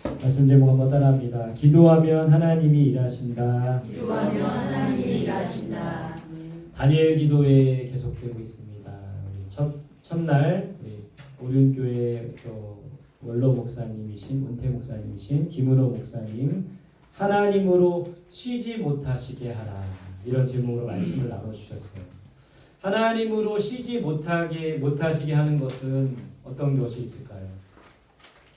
말씀 제목 한번 따라합니다. 기도하면 하나님이 일하신다. 기도하면 하나님이 일하신다. 다니엘 기도회 계속되고 있습니다. 첫날 우리 오륜교회 원로 목사님이신 은퇴 목사님이신 김은호 목사님, 하나님으로 쉬지 못하시게 하라, 이런 제목으로 말씀을 나눠주셨어요. 하나님으로 쉬지 못하시게 하는 것은 어떤 것이 있을까요?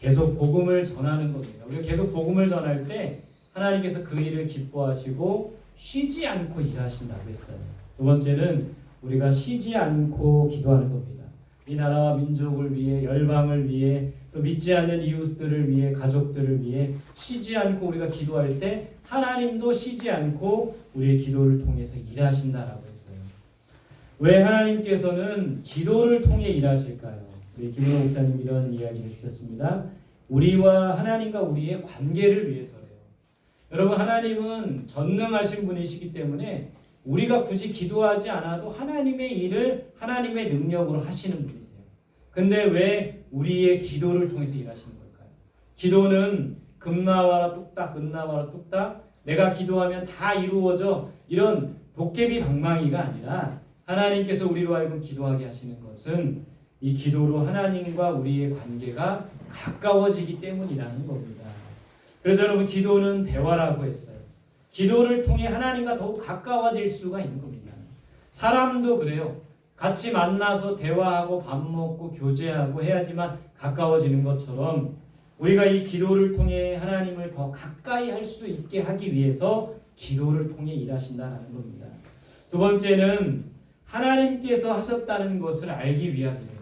계속 복음을 전하는 겁니다. 우리가 계속 복음을 전할 때 하나님께서 그 일을 기뻐하시고 쉬지 않고 일하신다고 했어요. 두 번째는 우리가 쉬지 않고 기도하는 겁니다. 이 나라와 민족을 위해, 열방을 위해, 또 믿지 않는 이웃들을 위해, 가족들을 위해 쉬지 않고 우리가 기도할 때 하나님도 쉬지 않고 우리의 기도를 통해서 일하신다라고 했어요. 왜 하나님께서는 기도를 통해 일하실까요? 우리 김은호 목사님 이런 이야기를 해주셨습니다. 우리와 하나님과 우리의 관계를 위해서래요. 여러분, 하나님은 전능하신 분이시기 때문에 우리가 굳이 기도하지 않아도 하나님의 일을 하나님의 능력으로 하시는 분이세요. 근데 왜 우리의 기도를 통해서 일하시는 걸까요? 기도는 금나와라 뚝딱, 은나와라 뚝딱, 내가 기도하면 다 이루어져, 이런 도깨비 방망이가 아니라 하나님께서 우리로 하여금 기도하게 하시는 것은 이 기도로 하나님과 우리의 관계가 가까워지기 때문이라는 겁니다. 그래서 여러분, 기도는 대화라고 했어요. 기도를 통해 하나님과 더욱 가까워질 수가 있는 겁니다. 사람도 그래요. 같이 만나서 대화하고 밥 먹고 교제하고 해야지만 가까워지는 것처럼 우리가 이 기도를 통해 하나님을 더 가까이 할 수 있게 하기 위해서 기도를 통해 일하신다는 겁니다. 두 번째는 하나님께서 하셨다는 것을 알기 위함이에요.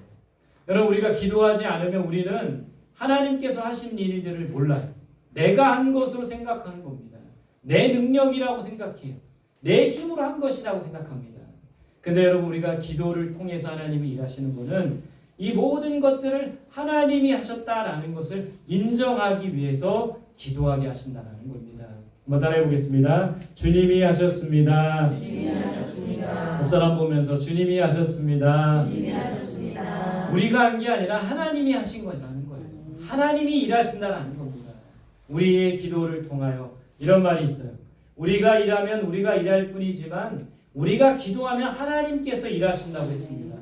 여러분, 우리가 기도하지 않으면 우리는 하나님께서 하신 일들을 몰라요. 내가 한 것으로 생각하는 겁니다. 내 능력이라고 생각해요. 내 힘으로 한 것이라고 생각합니다. 근데 여러분, 우리가 기도를 통해서 하나님이 일하시는 것은 이 모든 것들을 하나님이 하셨다라는 것을 인정하기 위해서 기도하게 하신다는 겁니다. 한번 따라해 보겠습니다. 주님이 하셨습니다. 주님이 하셨습니다. 목사람 보면서 주님이 하셨습니다. 주님이 하셨습니다. 우리가 한 게 아니라 하나님이 하신 거라는 거예요. 하나님이 일하신다는 겁니다. 우리의 기도를 통하여 이런 말이 있어요. 우리가 일하면 우리가 일할 뿐이지만 우리가 기도하면 하나님께서 일하신다고 했습니다.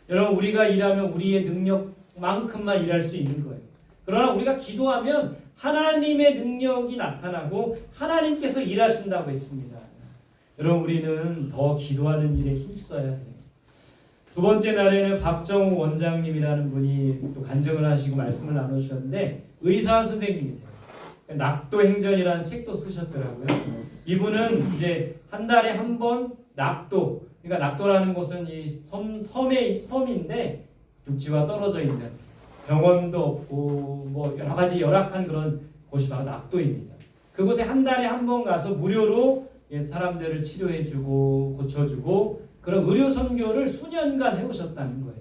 여러분, 우리가 일하면 우리의 능력만큼만 일할 수 있는 거예요. 그러나 우리가 기도하면 하나님의 능력이 나타나고 하나님께서 일하신다고 했습니다. 여러분, 우리는 더 기도하는 일에 힘써야 돼요. 두 번째 날에는 박정우 원장님이라는 분이 또 간증을 하시고 말씀을 나눠주셨는데, 의사 선생님이세요. 낙도행전이라는 책도 쓰셨더라고요. 이분은 이제 한 달에 한 번 낙도, 그러니까 낙도라는 곳은 이 섬인데 육지와 떨어져 있는, 병원도 없고 뭐 여러 가지 열악한 그런 곳이 바로 낙도입니다. 그곳에 한 달에 한 번 가서 무료로 사람들을 치료해주고 고쳐주고 그런 의료 선교를 수년간 해오셨다는 거예요.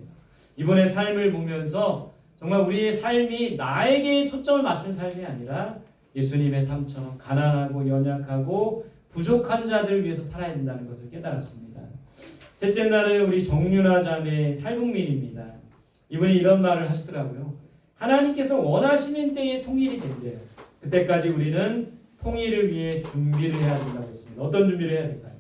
이분의 삶을 보면서 정말 우리의 삶이 나에게 초점을 맞춘 삶이 아니라 예수님의 삶처럼 가난하고 연약하고 부족한 자들을 위해서 살아야 된다는 것을 깨달았습니다. 셋째 날은 우리 정윤아 자매 탈북민입니다. 이분이 이런 말을 하시더라고요. 하나님께서 원하시는 때에 통일이 된대요. 그때까지 우리는 통일을 위해 준비를 해야 된다고 했습니다. 어떤 준비를 해야 될까요?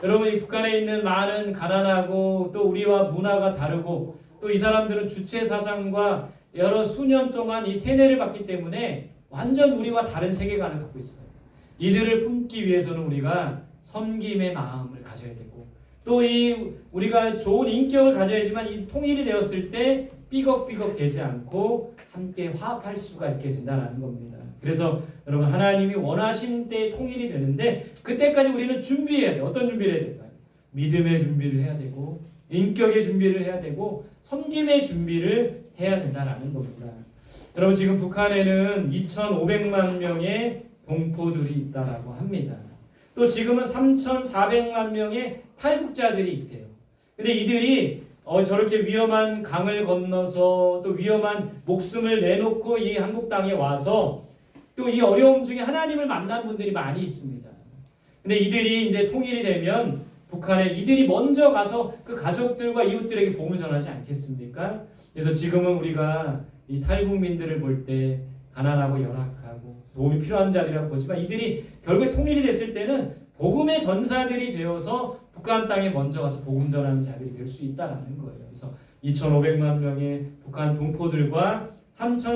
여러분, 이 북한에 있는 많은 가난하고 또 우리와 문화가 다르고 또 이 사람들은 주체 사상과 여러 수년 동안 이 세뇌를 받기 때문에 완전 우리와 다른 세계관을 갖고 있어요. 이들을 품기 위해서는 우리가 섬김의 마음을 가져야 되고 또 이 우리가 좋은 인격을 가져야지만 이 통일이 되었을 때 삐걱삐걱 되지 않고 함께 화합할 수가 있게 된다는 겁니다. 그래서 여러분, 하나님이 원하시는 때에 통일이 되는데 그때까지 우리는 준비해야 돼요. 어떤 준비를 해야 될까요? 믿음의 준비를 해야 되고 인격의 준비를 해야 되고 섬김의 준비를 해야 된다는 겁니다. 여러분, 지금 북한에는 2,500만 명의 동포들이 있다라고 합니다. 또 지금은 3,400만 명의 탈북자들이 있대요. 근데 이들이 저렇게 위험한 강을 건너서 또 위험한 목숨을 내놓고 이 한국 땅에 와서 또 이 어려움 중에 하나님을 만난 분들이 많이 있습니다. 근데 이들이 이제 통일이 되면 북한에 이들이 먼저 가서 그 가족들과 이웃들에게 복음을 전하지 않겠습니까? 그래서 지금은 우리가 이 탈북민들을 볼 때 가난하고 열악하고 도움이 필요한 자들이라고 보지만 이들이 결국에 통일이 됐을 때는 복음의 전사들이 되어서 북한 땅에 먼저 가서 복음 전하는 자들이 될 수 있다라는 거예요. 그래서 2,500만 명의 북한 동포들과 3만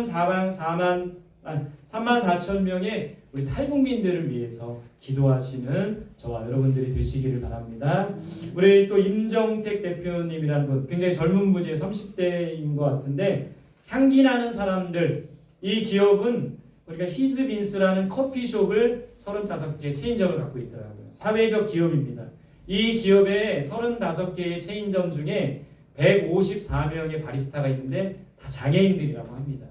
4천 명의 우리 탈북민들을 위해서 기도하시는 저와 여러분들이 되시기를 바랍니다. 우리 또 임정택 대표님이라는 분, 굉장히 젊은 분이에요. 30대인 것 같은데 향기 나는 사람들, 이 기업은 우리가 히즈빈스라는 커피숍을 35개의 체인점을 갖고 있더라고요. 사회적 기업입니다. 이 기업에 35개의 체인점 중에 154명의 바리스타가 있는데 다 장애인들이라고 합니다.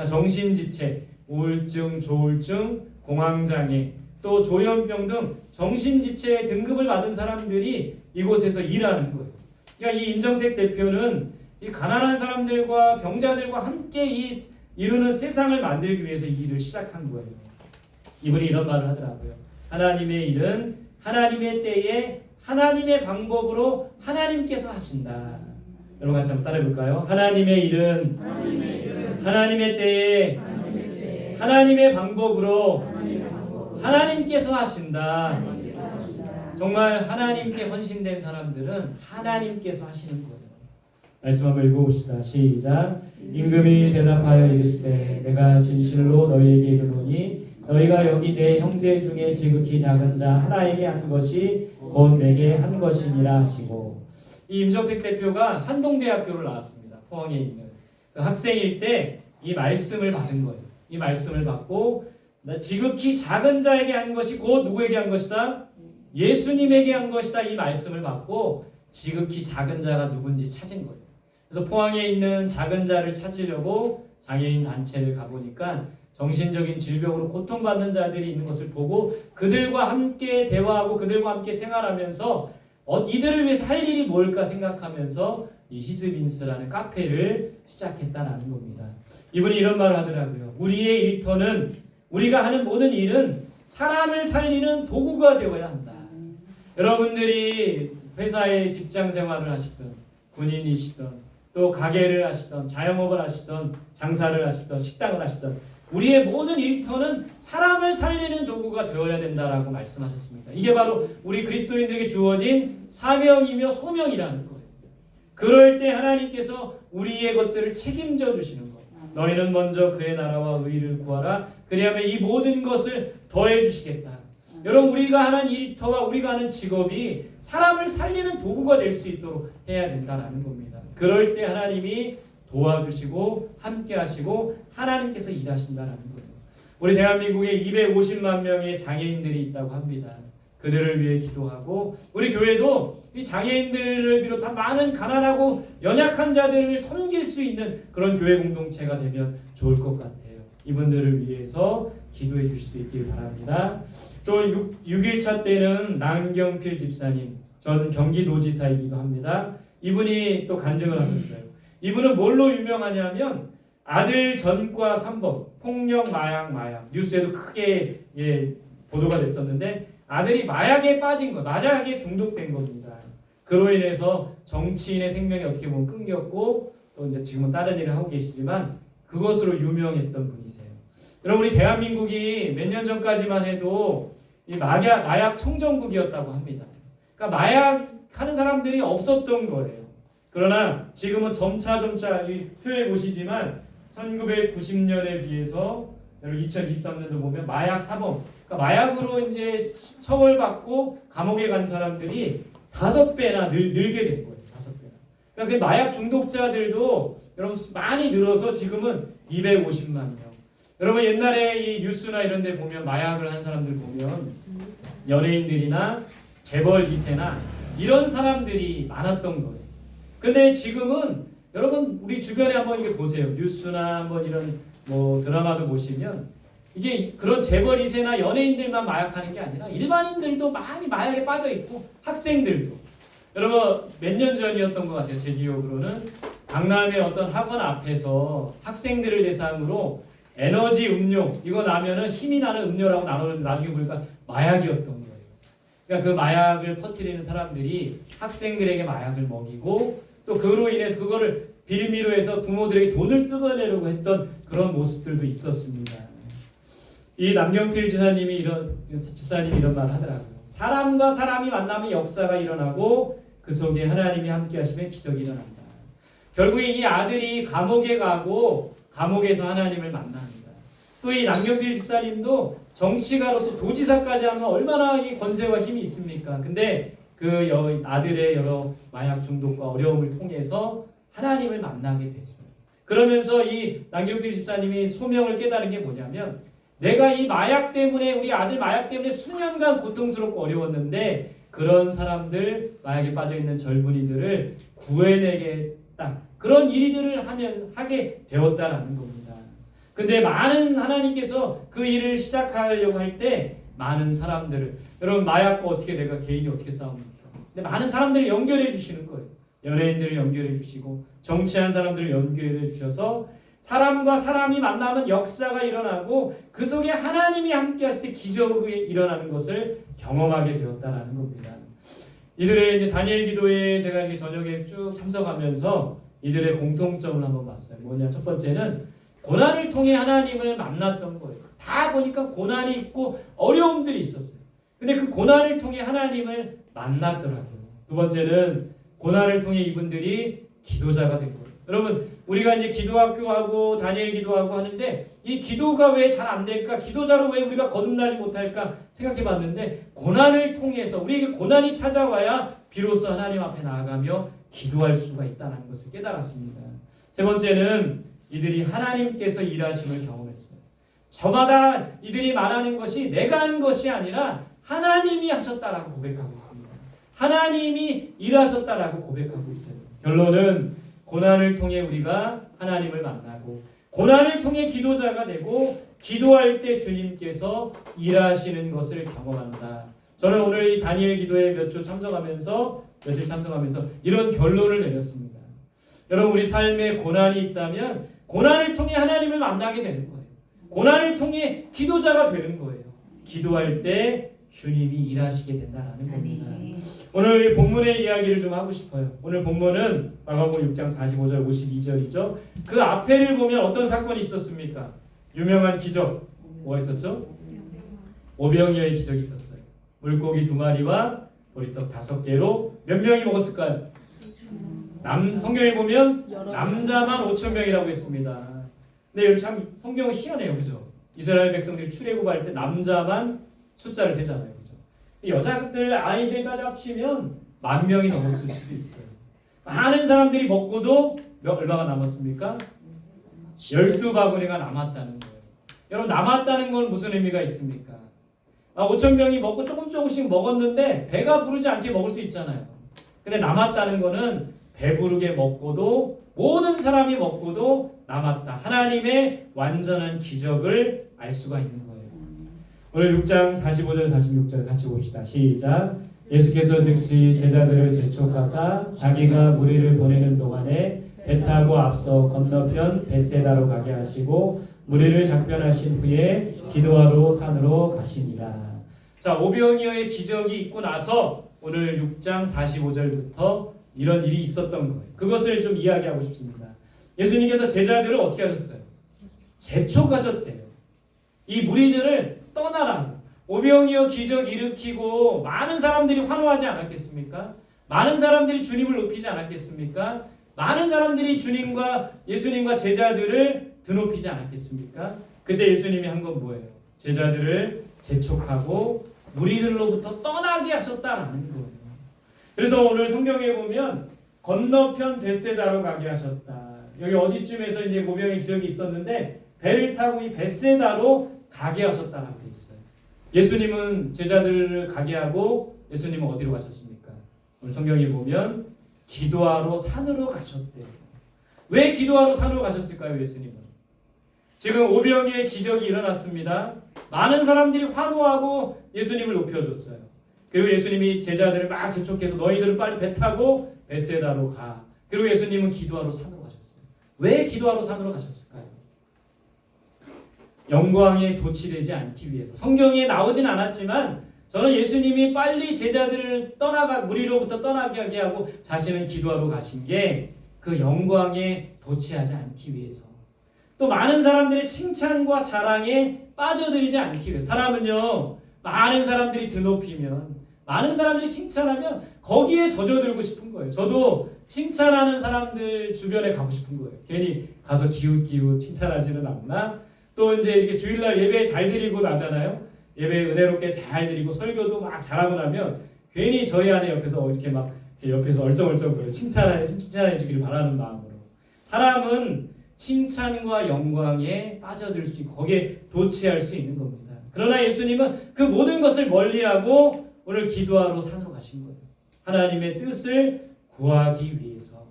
정신지체, 우울증, 조울증, 공황장애, 또 조현병 등 정신지체 등급을 받은 사람들이 이곳에서 일하는 거예요. 그러니까 이 임정택 대표는 이 가난한 사람들과 병자들과 함께 이루는 세상을 만들기 위해서 이 일을 시작한 거예요. 이분이 이런 말을 하더라고요. 하나님의 일은 하나님의 때에 하나님의 방법으로 하나님께서 하신다. 여러분 같이 한번 따라해 볼까요? 하나님의 일은 하나님의 때에 하나님의 방법으로 하나님께서 하신다. 정말 하나님께 헌신된 사람들은 하나님께서 하시는 거예요. 말씀 한번 읽어봅시다. 시작. 임금이 대답하여 이르시되 내가 진실로 너희에게 이르노니 너희가 여기 내 형제 중에 지극히 작은 자 하나에게 한 것이 곧 내게 한 것이니라 하시고, 이 임정택 대표가 한동대학교를 나왔습니다. 포항에 있는 그 학생일 때 이 말씀을 받은 거예요. 이 말씀을 받고 지극히 작은 자에게 한 것이 곧 누구에게 한 것이다? 예수님에게 한 것이다. 이 말씀을 받고 지극히 작은 자가 누군지 찾은 거예요. 그래서 포항에 있는 작은 자를 찾으려고 장애인 단체를 가보니까 정신적인 질병으로 고통받는 자들이 있는 것을 보고 그들과 함께 대화하고 그들과 함께 생활하면서 이들을 위해서 할 일이 뭘까 생각하면서 이 히즈빈스라는 카페를 시작했다는 겁니다. 이분이 이런 말을 하더라고요. 우리의 일터는, 우리가 하는 모든 일은 사람을 살리는 도구가 되어야 한다. 여러분들이 회사에 직장 생활을 하시든 군인이시든 또 가게를 하시든 자영업을 하시든 장사를 하시든 식당을 하시든 우리의 모든 일터는 사람을 살리는 도구가 되어야 된다라고 말씀하셨습니다. 이게 바로 우리 그리스도인들에게 주어진 사명이며 소명이라는 거예요. 그럴 때 하나님께서 우리의 것들을 책임져 주시는 거예요. 너희는 먼저 그의 나라와 의를 구하라. 그리하면 이 모든 것을 더해 주시겠다. 여러분, 우리가 하는 일터와 우리가 하는 직업이 사람을 살리는 도구가 될 수 있도록 해야 된다는 겁니다. 그럴 때 하나님이 도와주시고 함께 하시고 하나님께서 일하신다는 거예요. 우리 대한민국에 250만 명의 장애인들이 있다고 합니다. 그들을 위해 기도하고 우리 교회도 이 장애인들을 비롯한 많은 가난하고 연약한 자들을 섬길 수 있는 그런 교회 공동체가 되면 좋을 것 같아요. 이분들을 위해서 기도해 줄 수 있길 바랍니다. 또 6.1차 때는 남경필 집사님, 전 경기도지사이기도 합니다. 이분이 또 간증을 하셨어요. 이분은 뭘로 유명하냐면 아들 전과 3번 폭력 마약 뉴스에도 크게 보도가 됐었는데 아들이 마약에 빠진 거, 마약에 중독된 겁니다. 그로 인해서 정치인의 생명이 어떻게 보면 끊겼고 또 이제 지금은 다른 일을 하고 계시지만 그것으로 유명했던 분이세요. 여러분, 우리 대한민국이 몇 년 전까지만 해도 이 마약 청정국이었다고 합니다. 그러니까 마약 하는 사람들이 없었던 거예요. 그러나 지금은 점차 이 표에 보시지만 1990년에 비해서 2023년도 보면 마약 사범, 그러니까 마약으로 이제 처벌받고 감옥에 간 사람들이 5배나 늘게 된 거예요. 5배나. 그러니까 그 마약 중독자들도 여러분 많이 늘어서 지금은 250만 명. 여러분, 옛날에 이 뉴스나 이런 데 보면 마약을 한 사람들 보면 연예인들이나 재벌 2세나 이런 사람들이 많았던 거예요. 근데 지금은 여러분 우리 주변에 한번 이렇게 보세요. 뉴스나 한번 이런 뭐 드라마도 보시면 이게 그런 재벌 2세나 연예인들만 마약하는 게 아니라 일반인들도 많이 마약에 빠져 있고 학생들도. 여러분, 몇 년 전이었던 것 같아요. 제 기억으로는 강남의 어떤 학원 앞에서 학생들을 대상으로 에너지 음료, 이거 나면은 힘이 나는 음료라고 나누는데 나중에 보니까 마약이었던 거예요. 그러니까 그 마약을 퍼뜨리는 사람들이 학생들에게 마약을 먹이고 또 그로 인해서 그거를 빌미로 해서 부모들에게 돈을 뜯어내려고 했던 그런 모습들도 있었습니다. 이 남경필 집사님이 이런 말 하더라고요. 사람과 사람이 만나면 역사가 일어나고 그 속에 하나님이 함께 하시면 기적이 일어난다. 결국에 이 아들이 감옥에 가고 감옥에서 하나님을 만납니다. 또 이 남경필 집사님도 정치가로서 도지사까지 하면 얼마나 이 권세와 힘이 있습니까? 근데 그 아들의 여러 마약 중독과 어려움을 통해서 하나님을 만나게 됐어요. 그러면서 이 남경필 집사님이 소명을 깨달은 게 뭐냐면, 내가 이 마약 때문에, 우리 아들 마약 때문에 수년간 고통스럽고 어려웠는데 그런 사람들, 마약에 빠져있는 젊은이들을 구해내겠다, 그런 일들을 하게 되었다라는 겁니다. 근데 많은, 하나님께서 그 일을 시작하려고 할 때 많은 사람들을, 여러분 마약과 어떻게 내가 개인이 어떻게 싸웁니까? 근데 많은 사람들을 연결해 주시는 거예요. 연예인들을 연결해 주시고 정치한 사람들을 연결해 주셔서 사람과 사람이 만나면 역사가 일어나고 그 속에 하나님이 함께 하실 때 기적이 일어나는 것을 경험하게 되었다라는 겁니다. 이들의 이제 다니엘 기도에 제가 이렇게 저녁에 쭉 참석하면서 이들의 공통점을 한번 봤어요. 뭐냐? 첫 번째는 고난을 통해 하나님을 만났던 거예요. 다 보니까 고난이 있고 어려움들이 있었어요. 근데 그 고난을 통해 하나님을 만났더라고요. 두 번째는 고난을 통해 이분들이 기도자가 된 거예요. 여러분, 우리가 이제 기도학교하고 다니엘 기도하고 하는데 이 기도가 왜 잘 안 될까? 기도자로 왜 우리가 거듭나지 못할까? 생각해 봤는데 고난을 통해서 우리에게 고난이 찾아와야 비로소 하나님 앞에 나아가며 기도할 수가 있다는 것을 깨달았습니다. 세 번째는 이들이 하나님께서 일하심을 경험했어요. 저마다 이들이 말하는 것이 내가 한 것이 아니라 하나님이 하셨다라고 고백하고 있습니다. 하나님이 일하셨다라고 고백하고 있어요. 결론은 고난을 통해 우리가 하나님을 만나고 고난을 통해 기도자가 되고 기도할 때 주님께서 일하시는 것을 경험한다. 저는 오늘 이 다니엘 기도에 며칠 참석하면서 이런 결론을 내렸습니다. 여러분, 우리 삶에 고난이 있다면 고난을 통해 하나님을 만나게 되는 거예요. 고난을 통해 기도자가 되는 거예요. 기도할 때 주님이 일하시게 된다는 겁니다. 오늘 이 본문의 이야기를 좀 하고 싶어요. 오늘 본문은 마가복음 6장 45절 52절이죠. 그 앞에를 보면 어떤 사건이 있었습니까? 유명한 기적. 뭐가 있었죠? 오병이어의 기적이 있었어요. 물고기 2마리와 보리떡 5개로 몇 명이 먹었을까요? 성경에 보면 남자만 5,000명이라고 했습니다. 근데 여기 참 성경은 희한해요. 그죠? 이스라엘 백성들이 출애굽할 때 남자만 숫자를 세잖아요. 그죠? 여자들, 아이들까지 합치면 10,000명이 넘었을 수도 있어요. 많은 사람들이 먹고도 얼마가 남았습니까? 12바구니가 남았다는 거예요. 여러분, 남았다는 건 무슨 의미가 있습니까? 5,000명이 먹고 조금씩 먹었는데 배가 부르지 않게 먹을 수 있잖아요. 근데 남았다는 거는 배부르게 먹고도, 모든 사람이 먹고도 남았다. 하나님의 완전한 기적을 알 수가 있는 거예요. 오늘 6장 45절 46절 같이 봅시다. 시작. 예수께서 즉시 제자들을 재촉하사 자기가 무리를 보내는 동안에 배 타고 앞서 건너편 벳세다로 가게 하시고 무리를 작별하신 후에 기도하러 산으로 가시니라. 자, 오병이어의 기적이 있고 나서 오늘 6장 45절부터 이런 일이 있었던 거예요. 그것을 좀 이야기하고 싶습니다. 예수님께서 제자들을 어떻게 하셨어요? 재촉하셨대요. 이 무리들을 떠나라. 오병이어 기적 일으키고 많은 사람들이 환호하지 않았겠습니까? 많은 사람들이 주님을 높이지 않았겠습니까? 많은 사람들이 예수님과 제자들을 드높이지 않았겠습니까? 그때 예수님이 한 건 뭐예요? 제자들을 재촉하고 무리들로부터 떠나게 하셨다라는 거예요. 그래서 오늘 성경에 보면 건너편 벳세다로 가게 하셨다. 여기 어디쯤에서 이제 오병이어 기적이 있었는데 배를 타고 이 벳세다로 가게 하셨다라고 돼 있어요. 예수님은 제자들을 가게 하고 예수님은 어디로 가셨습니까? 오늘 성경에 보면 기도하러 산으로 가셨대요. 왜 기도하러 산으로 가셨을까요, 예수님은? 지금 오병이어의 기적이 일어났습니다. 많은 사람들이 환호하고 예수님을 높여줬어요. 그리고 예수님이 제자들을 막 재촉해서 너희들은 빨리 배 타고 벳세다로 가. 그리고 예수님은 기도하러 산으로 가셨어요. 왜 기도하러 산으로 가셨을까요? 영광에 도취되지 않기 위해서. 성경에 나오진 않았지만 저는 예수님이 빨리 제자들을 무리로부터 떠나게 하고 자신은 기도하러 가신 게 그 영광에 도취하지 않기 위해서, 또 많은 사람들의 칭찬과 자랑에 빠져들지 않기 위해서. 사람은요, 많은 사람들이 드높이면, 많은 사람들이 칭찬하면 거기에 젖어들고 싶은 거예요. 저도 칭찬하는 사람들 주변에 가고 싶은 거예요. 괜히 가서 기웃기웃 칭찬하지는 않나? 또 이제 이렇게 주일날 예배 잘 드리고 나잖아요. 예배 은혜롭게 잘 드리고 설교도 막 잘하고 나면 괜히 저희 안에 옆에서 이렇게 막 제 옆에서 얼쩡얼쩡 칭찬해 주기를 바라는 마음으로. 사람은 칭찬과 영광에 빠져들 수 있고 거기에 도취할 수 있는 겁니다. 그러나 예수님은 그 모든 것을 멀리하고 오늘 기도하러 산으로 가신 거예요. 하나님의 뜻을 구하기 위해서.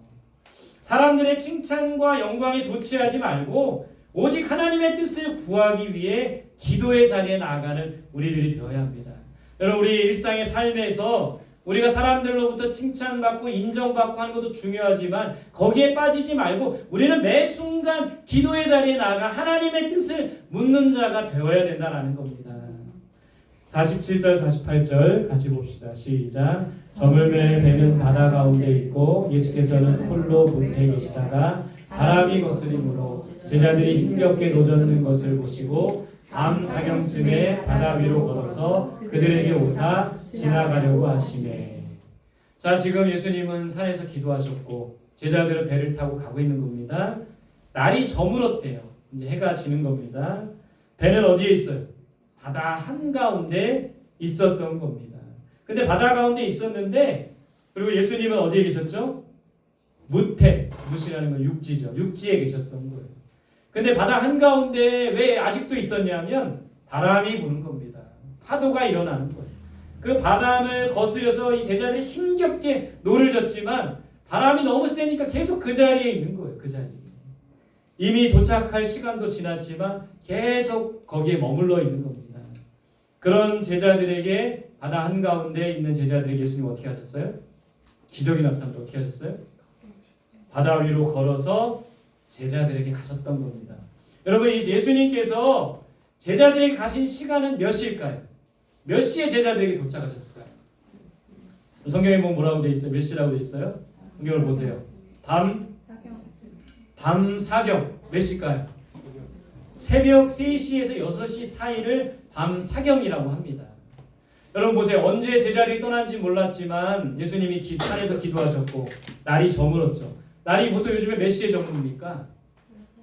사람들의 칭찬과 영광에 도취하지 말고 오직 하나님의 뜻을 구하기 위해 기도의 자리에 나아가는 우리들이 되어야 합니다. 여러분, 우리 일상의 삶에서 우리가 사람들로부터 칭찬받고 인정받고 하는 것도 중요하지만 거기에 빠지지 말고 우리는 매 순간 기도의 자리에 나아가 하나님의 뜻을 묻는 자가 되어야 된다는 겁니다. 47절 48절 같이 봅시다. 시작. 저물매 배는 바다 가운데 있고 예수께서는 홀로 못해 계시다가 바람이 거스림으로 제자들이 힘겹게 노젓는 것을 보시고 밤 사경쯤에 바다 위로 걸어서 그들에게 오사 지나가려고 하시네. 자, 지금 예수님은 산에서 기도하셨고 제자들은 배를 타고 가고 있는 겁니다. 날이 저물었대요. 이제 해가 지는 겁니다. 배는 어디에 있어요? 바다 한가운데 있었던 겁니다. 근데 바다 가운데 있었는데, 그리고 예수님은 어디에 계셨죠? 무태, 무시라는 건 육지죠. 육지에 계셨던 거예요. 근데 바다 한가운데 왜 아직도 있었냐면 바람이 부는 겁니다. 파도가 일어나는 거예요. 그 바람을 거스려서 이 제자들이 힘겹게 노를 젓지만 바람이 너무 세니까 계속 그 자리에 있는 거예요. 그 자리에. 이미 도착할 시간도 지났지만 계속 거기에 머물러 있는 겁니다. 그런 제자들에게, 바다 한가운데 있는 제자들에게 예수님 어떻게 하셨어요? 기적이 나타나는데 어떻게 하셨어요? 바다 위로 걸어서 제자들에게 가셨던 겁니다. 여러분, 이 예수님께서 제자들에게 가신 시간은 몇 시일까요? 몇 시에 제자들에게 도착하셨을까요? 성경에 보면 뭐라고 돼 있어요? 몇 시라고 돼 있어요? 성경을 보세요. 밤 사경. 몇 시일까요? 새벽 3시에서 6시 사이를 밤 사경이라고 합니다. 여러분 보세요. 언제 제자들이 떠난지 몰랐지만 예수님이 산에서 기도하셨고 날이 저물었죠. 날이 보통 요즘에 몇 시에 저무릅니까?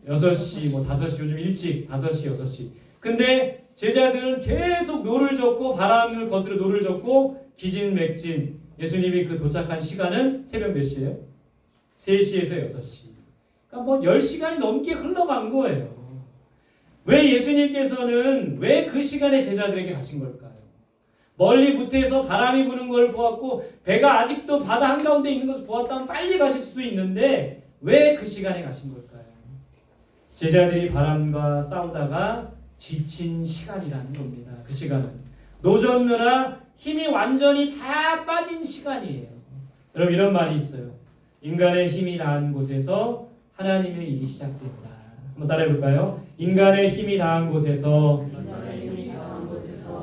6시, 5시, 요즘 일찍 5시, 6시. 근데 제자들은 계속 노를 젓고 바람을 거스려 노를 젓고 기진맥진. 예수님이 그 도착한 시간은 새벽 몇 시예요? 3시에서 6시. 그러니까 10시간이 넘게 흘러간 거예요. 왜 예수님께서는 왜 그 시간에 제자들에게 가신 걸까요? 멀리 무태에서 바람이 부는 걸 보았고 배가 아직도 바다 한가운데 있는 것을 보았다면 빨리 가실 수도 있는데 왜 그 시간에 가신 걸까요? 제자들이 바람과 싸우다가 지친 시간이라는 겁니다. 그 시간은 노젓느라 힘이 완전히 다 빠진 시간이에요. 여러분, 이런 말이 있어요. 인간의 힘이 다한 곳에서 하나님의 일이 시작된다. 한번 따라해볼까요? 인간의 힘이 다한 곳에서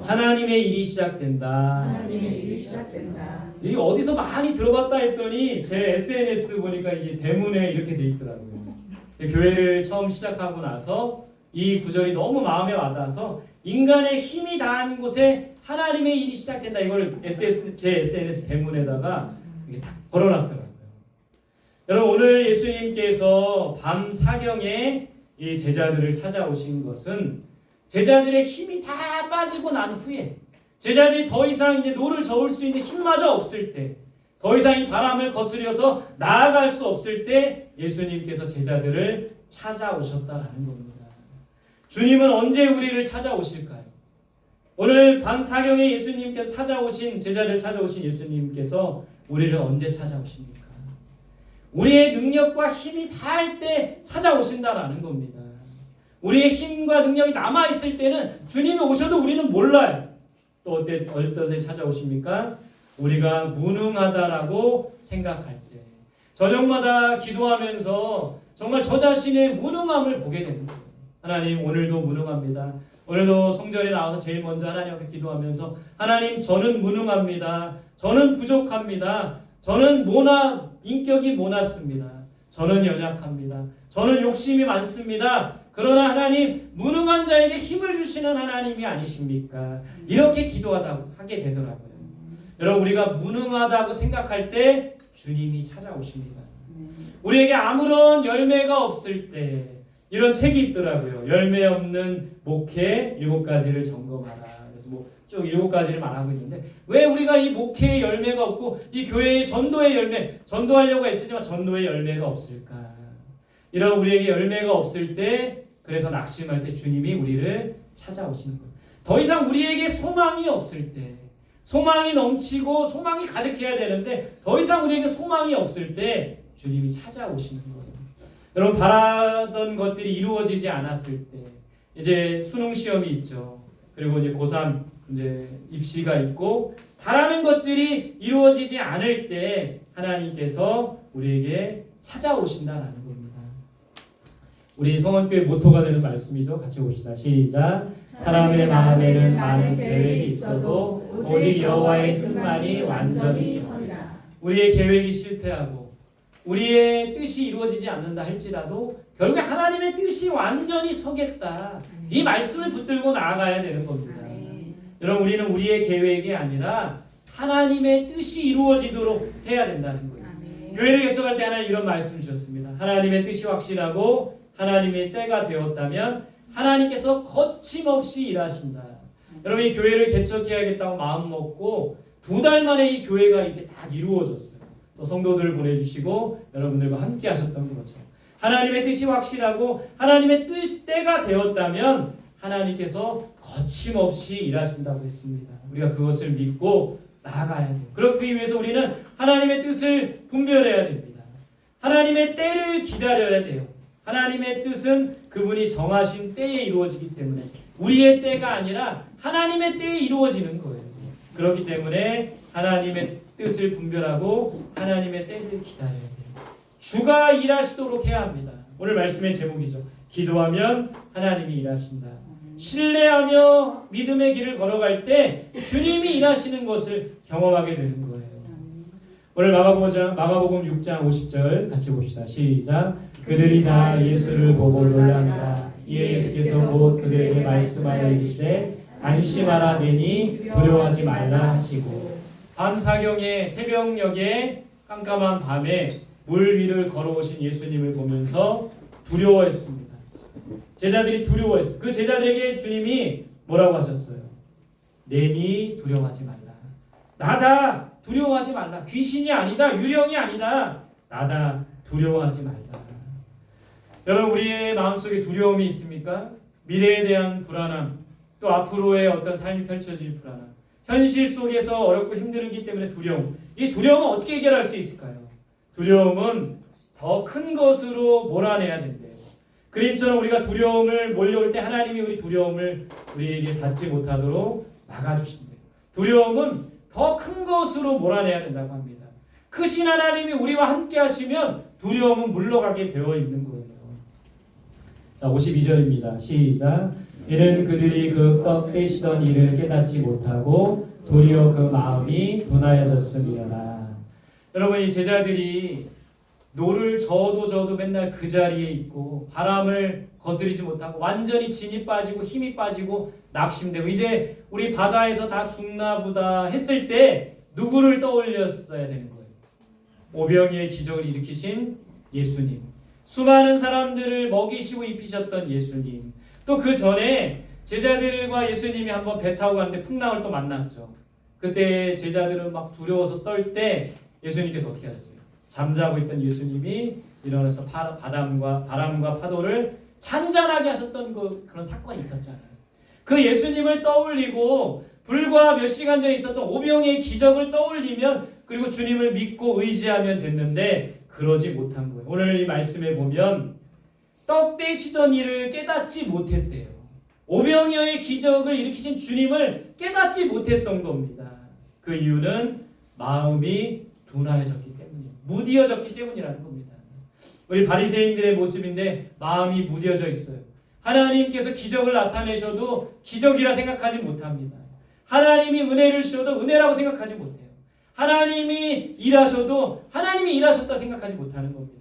하나님의 일이 시작된다. 하나님의 일이 시작된다. 이게 어디서 많이 들어봤다 했더니 제 SNS 보니까 이게 대문에 이렇게 돼 있더라고요. 교회를 처음 시작하고 나서 이 구절이 너무 마음에 와닿아서 인간의 힘이 다한 곳에 하나님의 일이 시작된다. 이걸 제 SNS 대문에다가 이게 딱 걸어놨더라고요. 여러분, 오늘 예수님께서 밤 사경에 이 제자들을 찾아오신 것은 제자들의 힘이 다 빠지고 난 후에, 제자들이 더 이상 이제 노를 저을 수 있는 힘마저 없을 때, 더 이상 이 바람을 거스려서 나아갈 수 없을 때 예수님께서 제자들을 찾아오셨다라는 겁니다. 주님은 언제 우리를 찾아오실까요? 오늘 밤 사경에 예수님께서 찾아오신, 제자들 찾아오신 예수님께서 우리를 언제 찾아오십니까? 우리의 능력과 힘이 다할 때 찾아오신다라는 겁니다. 우리의 힘과 능력이 남아있을 때는 주님이 오셔도 우리는 몰라요. 또 어떤 때 찾아오십니까? 우리가 무능하다라고 생각할 때. 저녁마다 기도하면서 정말 저 자신의 무능함을 보게 되는 거예요. 하나님, 오늘도 무능합니다. 오늘도 성전에 나와서 제일 먼저 하나님 앞에 기도하면서 하나님, 저는 무능합니다. 저는 부족합니다. 저는 인격이 모났습니다. 저는 연약합니다. 저는 욕심이 많습니다. 그러나 하나님 무능한 자에게 힘을 주시는 하나님이 아니십니까? 이렇게 하게 되더라고요. 여러분 우리가 무능하다고 생각할 때 주님이 찾아오십니다. 우리에게 아무런 열매가 없을 때 이런 책이 있더라고요. 열매 없는 목회 7가지를 점검하라. 그래서 쭉 7가지를 말하고 있는데 왜 우리가 이 목회의 열매가 없고 이 교회의 전도의 열매, 전도하려고 애쓰지만 전도의 열매가 없을까? 이런 우리에게 열매가 없을 때 그래서 낙심할 때 주님이 우리를 찾아오시는 거예요. 더 이상 우리에게 소망이 없을 때 소망이 넘치고 소망이 가득해야 되는데 더 이상 우리에게 소망이 없을 때 주님이 찾아오시는 거예요. 여러분 바라던 것들이 이루어지지 않았을 때 이제 수능 시험이 있죠. 그리고 이제 고3 이제 입시가 있고 바라는 것들이 이루어지지 않을 때 하나님께서 우리에게 찾아오신다라는 겁니다. 우리 성원교회 모토가 되는 말씀이죠. 같이 봅시다. 시작. 사람의 마음에는 많은 계획이 있어도 오직 여호와의 뜻만이 완전히 서리라. 우리의 계획이 실패하고 우리의 뜻이 이루어지지 않는다 할지라도 결국에 하나님의 뜻이 완전히 서겠다. 이 말씀을 붙들고 나아가야 되는 겁니다. 여러분 우리는 우리의 계획이 아니라 하나님의 뜻이 이루어지도록 해야 된다는 거예요. 교회를 개척할 때 하나님 이런 말씀을 주셨습니다. 하나님의 뜻이 확실하고 하나님의 때가 되었다면 하나님께서 거침없이 일하신다. 여러분 이 교회를 개척해야겠다고 마음 먹고 2달 만에 이 교회가 이렇게 딱 이루어졌어요. 또 성도들을 보내주시고 여러분들과 함께 하셨던 거죠. 하나님의 뜻이 확실하고 하나님의 때가 되었다면 하나님께서 거침없이 일하신다고 했습니다. 우리가 그것을 믿고 나아가야 돼요. 그렇기 위해서 우리는 하나님의 뜻을 분별해야 됩니다. 하나님의 때를 기다려야 돼요. 하나님의 뜻은 그분이 정하신 때에 이루어지기 때문에 우리의 때가 아니라 하나님의 때에 이루어지는 거예요. 그렇기 때문에 하나님의 뜻을 분별하고 하나님의 때를 기다려야 돼요. 주가 일하시도록 해야 합니다. 오늘 말씀의 제목이죠. 기도하면 하나님이 일하신다. 신뢰하며 믿음의 길을 걸어갈 때 주님이 일하시는 것을 경험하게 되는 거예요. 오늘 마가복음 6장 50절 같이 봅시다. 시작. 그들이 다 예수를 보고 놀랍니다. 이에 예수께서 곧 그들에게 말씀하여 이르시되 안심하라 내니 두려워하지 말라 하시고. 밤사경에 새벽녘에 깜깜한 밤에 물 위를 걸어오신 예수님을 보면서 두려워했습니다. 제자들이 두려워했어요. 그 제자들에게 주님이 뭐라고 하셨어요? 내니 두려워하지 말라. 나다 두려워하지 말라. 귀신이 아니다. 유령이 아니다. 나다 두려워하지 말라. 여러분 우리의 마음속에 두려움이 있습니까? 미래에 대한 불안함, 또 앞으로의 어떤 삶이 펼쳐질 불안함, 현실 속에서 어렵고 힘들기 때문에 두려움. 이 두려움은 어떻게 해결할 수 있을까요? 두려움은 더 큰 것으로 몰아내야 된대요. 그림처럼 우리가 두려움을 몰려올 때 하나님이 우리 두려움을 우리에게 닿지 못하도록 막아주신대요. 두려움은 더 큰 것으로 몰아내야 된다고 합니다. 크신 하나님이 우리와 함께 하시면 두려움은 물러가게 되어 있는 거예요. 자, 52절입니다. 시작. 이는 그들이 그 떡 떼시던 일을 깨닫지 못하고 도리어 그 마음이 둔하여졌음이어라. 여러분 이 제자들이 노를 저어도 맨날 그 자리에 있고 바람을 거스르지 못하고 완전히 진이 빠지고 힘이 빠지고 낙심되고 이제 우리 바다에서 다 죽나 보다 했을 때 누구를 떠올렸어야 되는 거예요? 오병이의 기적을 일으키신 예수님, 수많은 사람들을 먹이시고 입히셨던 예수님, 또 그 전에 제자들과 예수님이 한번 배 타고 갔는데 풍랑을 또 만났죠. 그때 제자들은 막 두려워서 떨 때 예수님께서 어떻게 하셨어요? 잠자고 있던 예수님이 일어나서 바람과 파도를 잔잔하게 하셨던 그런 사건이 있었잖아요. 그 예수님을 떠올리고 불과 몇 시간 전에 있었던 오병이의 기적을 떠올리면 그리고 주님을 믿고 의지하면 됐는데 그러지 못한 거예요. 오늘 이 말씀에 보면 떡 떼시던 일을 깨닫지 못했대요. 오병이어의 기적을 일으키신 주님을 깨닫지 못했던 겁니다. 그 이유는 마음이 둔하여졌기 때문이에요. 무디어졌기 때문이라는 겁니다. 우리 바리새인들의 모습인데 마음이 무뎌져 있어요. 하나님께서 기적을 나타내셔도 기적이라 생각하지 못합니다. 하나님이 은혜를 주셔도 은혜라고 생각하지 못해요. 하나님이 일하셔도 하나님이 일하셨다 생각하지 못하는 겁니다.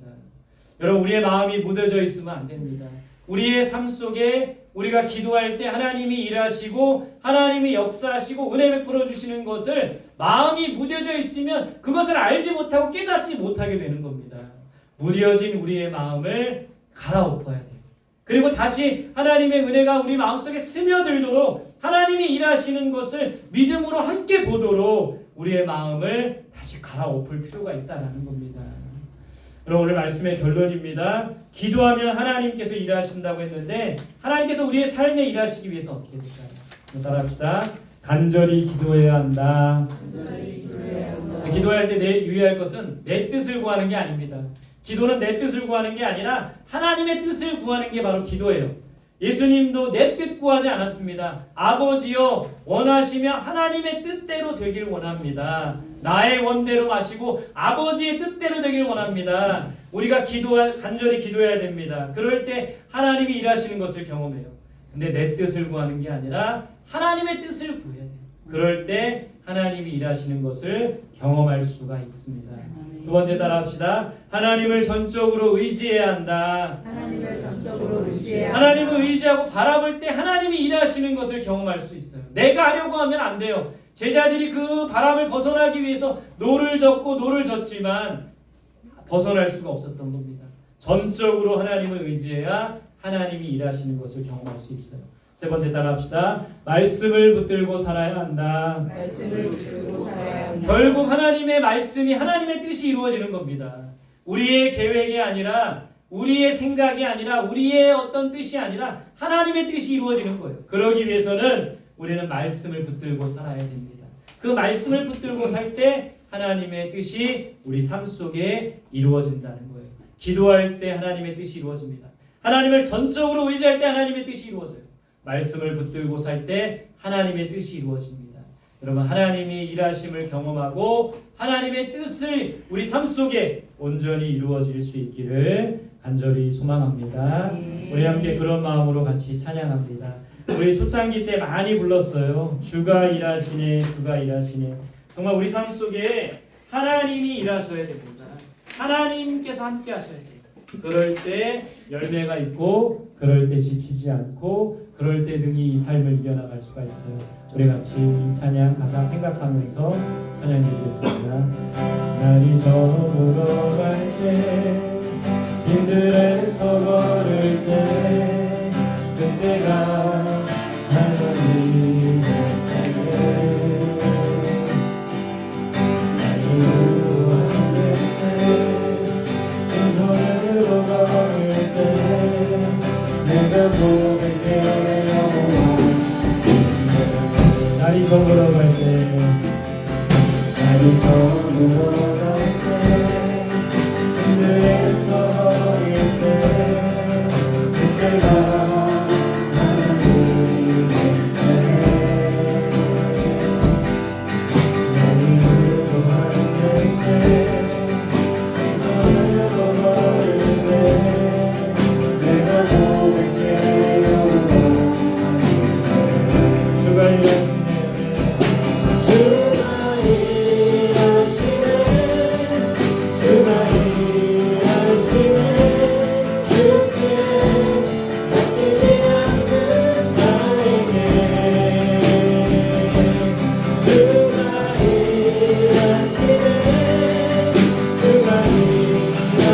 여러분 우리의 마음이 무뎌져 있으면 안 됩니다. 우리의 삶 속에 우리가 기도할 때 하나님이 일하시고 하나님이 역사하시고 은혜 베풀어 주시는 것을 마음이 무뎌져 있으면 그것을 알지 못하고 깨닫지 못하게 되는 겁니다. 무뎌진 우리의 마음을 갈아엎어야 돼요. 그리고 다시 하나님의 은혜가 우리 마음속에 스며들도록 하나님이 일하시는 것을 믿음으로 함께 보도록 우리의 마음을 다시 갈아엎을 필요가 있다는 겁니다. 그럼 오늘 말씀의 결론입니다. 기도하면 하나님께서 일하신다고 했는데 하나님께서 우리의 삶에 일하시기 위해서 어떻게 될까요? 따라합시다. 간절히 기도해야 한다. 기도할 때 유의할 것은 내 뜻을 구하는 게 아닙니다. 기도는 내 뜻을 구하는 게 아니라 하나님의 뜻을 구하는 게 바로 기도예요. 예수님도 내 뜻 구하지 않았습니다. 아버지여 원하시면 하나님의 뜻대로 되길 원합니다. 나의 원대로 마시고 아버지의 뜻대로 되길 원합니다. 우리가 간절히 기도해야 됩니다. 그럴 때 하나님이 일하시는 것을 경험해요. 근데 내 뜻을 구하는 게 아니라 하나님의 뜻을 구해야 돼요. 그럴 때 하나님이 일하시는 것을 경험할 수가 있습니다. 두 번째 따라합시다. 하나님을 전적으로 의지해야 한다. 하나님을 전적으로 의지해야 하나님을 의지하고 바라볼 때 하나님이 일하시는 것을 경험할 수 있어요. 내가 하려고 하면 안 돼요. 제자들이 그 바람을 벗어나기 위해서 노를 젓지만 벗어날 수가 없었던 겁니다. 전적으로 하나님을 의지해야 하나님이 일하시는 것을 경험할 수 있어요. 세 번째 따라합시다. 말씀을 붙들고 살아야 한다. 말씀을 붙들고 살아야 한다. 결국 하나님의 말씀이 하나님의 뜻이 이루어지는 겁니다. 우리의 계획이 아니라 우리의 생각이 아니라 우리의 어떤 뜻이 아니라 하나님의 뜻이 이루어지는 거예요. 그러기 위해서는 우리는 말씀을 붙들고 살아야 됩니다. 그 말씀을 붙들고 살 때 하나님의 뜻이 우리 삶 속에 이루어진다는 거예요. 기도할 때 하나님의 뜻이 이루어집니다. 하나님을 전적으로 의지할 때 하나님의 뜻이 이루어져요. 말씀을 붙들고 살 때 하나님의 뜻이 이루어집니다. 여러분 하나님이 일하심을 경험하고 하나님의 뜻을 우리 삶 속에 온전히 이루어질 수 있기를 간절히 소망합니다. 우리 함께 그런 마음으로 같이 찬양합니다. 우리 초창기 때 많이 불렀어요. 주가 일하시네, 주가 일하시네. 정말 우리 삶 속에 하나님이 일하셔야 됩니다. 하나님께서 함께 하셔야 돼요. 그럴 때 열매가 있고 그럴 때 지치지 않고 그럴 때 능히 이 삶을 이겨나갈 수가 있어요. 우리 같이 이 찬양 가사 생각하면서 찬양 드리겠습니다. 날이 저물어 갈 때 힘들어서 걸을 때 그때가 하나님의 때에 날이 우울할 때 빈손으로 걸을 때 내가 고백해요. 날이 저물어 갈 때 날이 저물어 갈 때 힘들어서 걸을 때 그때가 하나님의 때에 날이 우울할 때 빈손으로 걸을 때 내가 고백해요. 주가 일하시네, 주가 일하시네, 주가 일하시네. 주께 맡기지 않는 자에게 주가 일하시네, 주가 일하시네.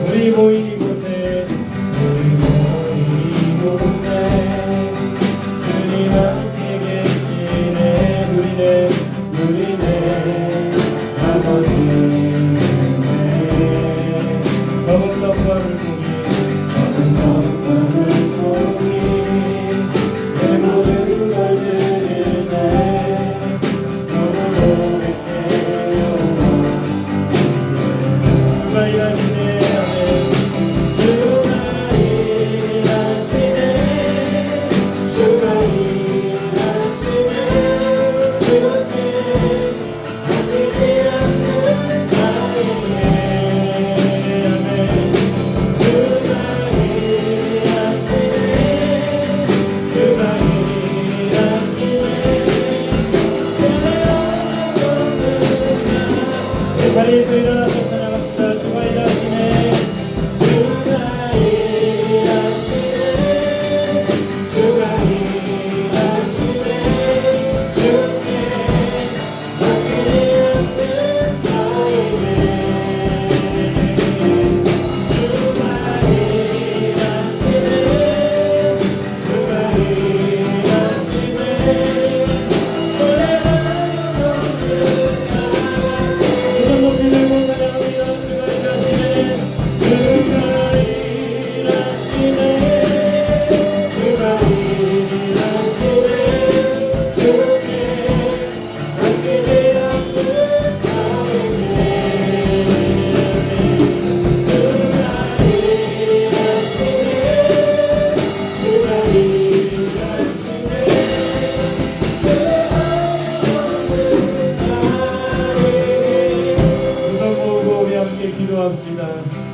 우리 모인 이곳에 주님 함께 계시네. 누리네 아버지네. 적은 떡과 물고기 내 모든 걸 드릴 때 너를 고백해요. 주가 일하시네, 주가 일하시네, 주가 일하시네. 주께 맡기지 않는 자에게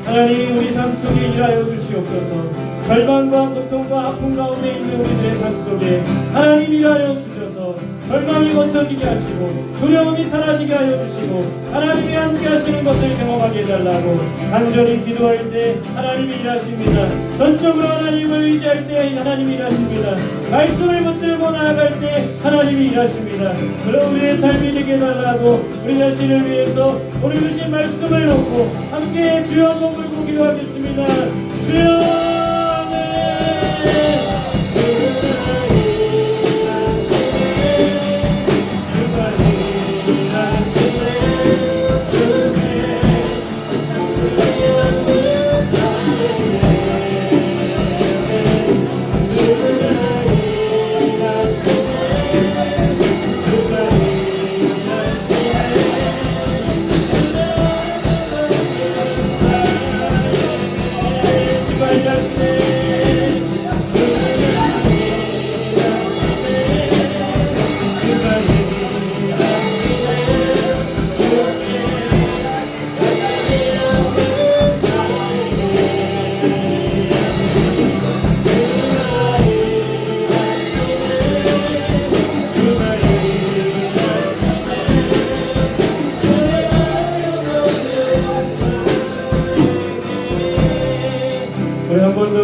하나님 우리 삶 속에 일하여 주시옵소서. 절망과 고통과 아픔 가운데 있는 우리들의 삶 속에 하나님 일하여 주셔서 절망이 거쳐지게 하시고 두려움이 사라지게 하여 주시고 하나님이 함께 하시는 것을 경험하게 해달라고 간절히 기도할 때 하나님이 일하십니다. 전적으로 하나님을 의지할 때 하나님이 일하십니다. 말씀을 붙들고 나아갈 때 하나님이 일하십니다. 그럼 우리의 삶이 되게 해달라고 우리 자신을 위해서 오늘 주신 말씀을 놓고 함께 주여 한번 부르고 기도하겠습니다. 주여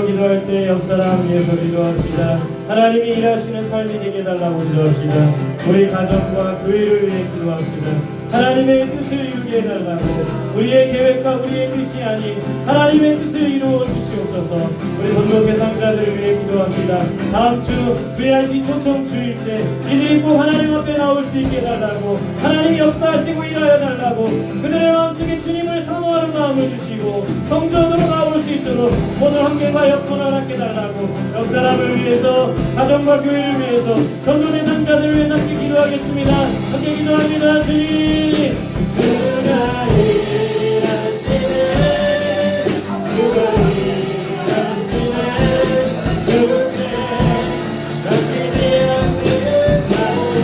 기도할 때 옆사람 위해서 기도합시다. 하나님이 일하시는 삶이 되게 해달라고 기도합시다. 우리 가정과 교회를 위해 기도합시다. 하나님의 뜻을 이루게 해달라고 우리의 계획과 우리의 뜻이 아닌 하나님의 뜻을 이루어 주시옵소서. 우리 전도 대상자들을 위해 기도합니다. 다음 주 VIP 초청 주일 때 이들이 꼭 하나님 앞에 나올 수 있게 해달라고 하나님이 역사하시고 일하여 달라고 그들의 마음속에 주님을 사모하는 마음을 주시고 성전으로 나올 수 있도록 오늘 함께가 여건을 허락해 달라고 옆사람을 위해서 가정과 교회를 위해서 전도 대상자들을 위해서 함께 기도하겠습니다. 함께 기도합니다. 주님 주가 일하시네 주가 일하시네 주께 맡기지 않는 자에게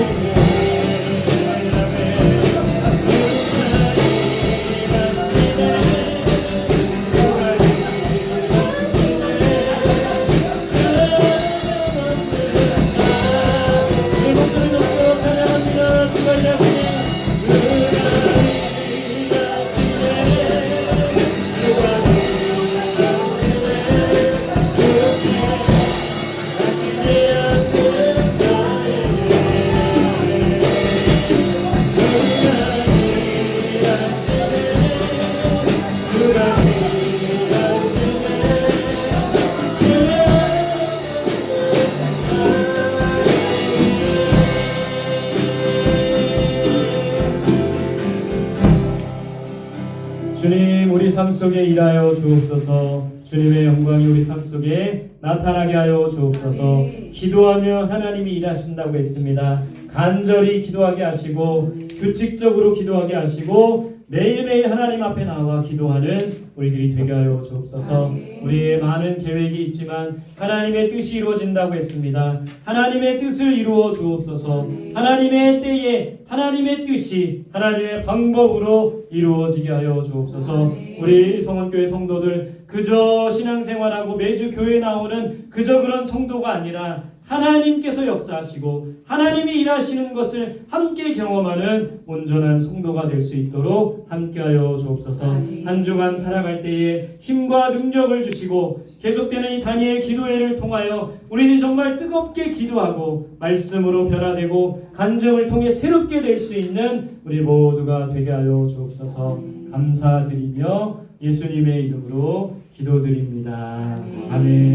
주님 우리 삶 속에 일하여 주옵소서. 주님의 영광이 우리 삶 속에 나타나게 하여 주옵소서. 기도하면 하나님이 일하신다고 했습니다. 간절히 기도하게 하시고 규칙적으로 기도하게 하시고 매일매일 하나님 앞에 나와 기도하는 우리들이 되게 하여 주옵소서. 우리의 많은 계획이 있지만 하나님의 뜻이 이루어진다고 했습니다. 하나님의 뜻을 이루어 주옵소서. 하나님의 때에 하나님의 뜻이 하나님의 방법으로 이루어지게 하여 주옵소서. 우리 성원교회 성도들 그저 신앙생활하고 매주 교회 나오는 그저 그런 성도가 아니라 하나님께서 역사하시고 하나님이 일하시는 것을 함께 경험하는 온전한 성도가 될 수 있도록 함께하여 주옵소서. 한 주간 살아갈 때에 힘과 능력을 주시고 계속되는 이 다니엘 기도회를 통하여 우리들이 정말 뜨겁게 기도하고 말씀으로 변화되고 간증을 통해 새롭게 될 수 있는 우리 모두가 되게 하여 주옵소서. 감사드리며 예수님의 이름으로 기도드립니다. 아멘.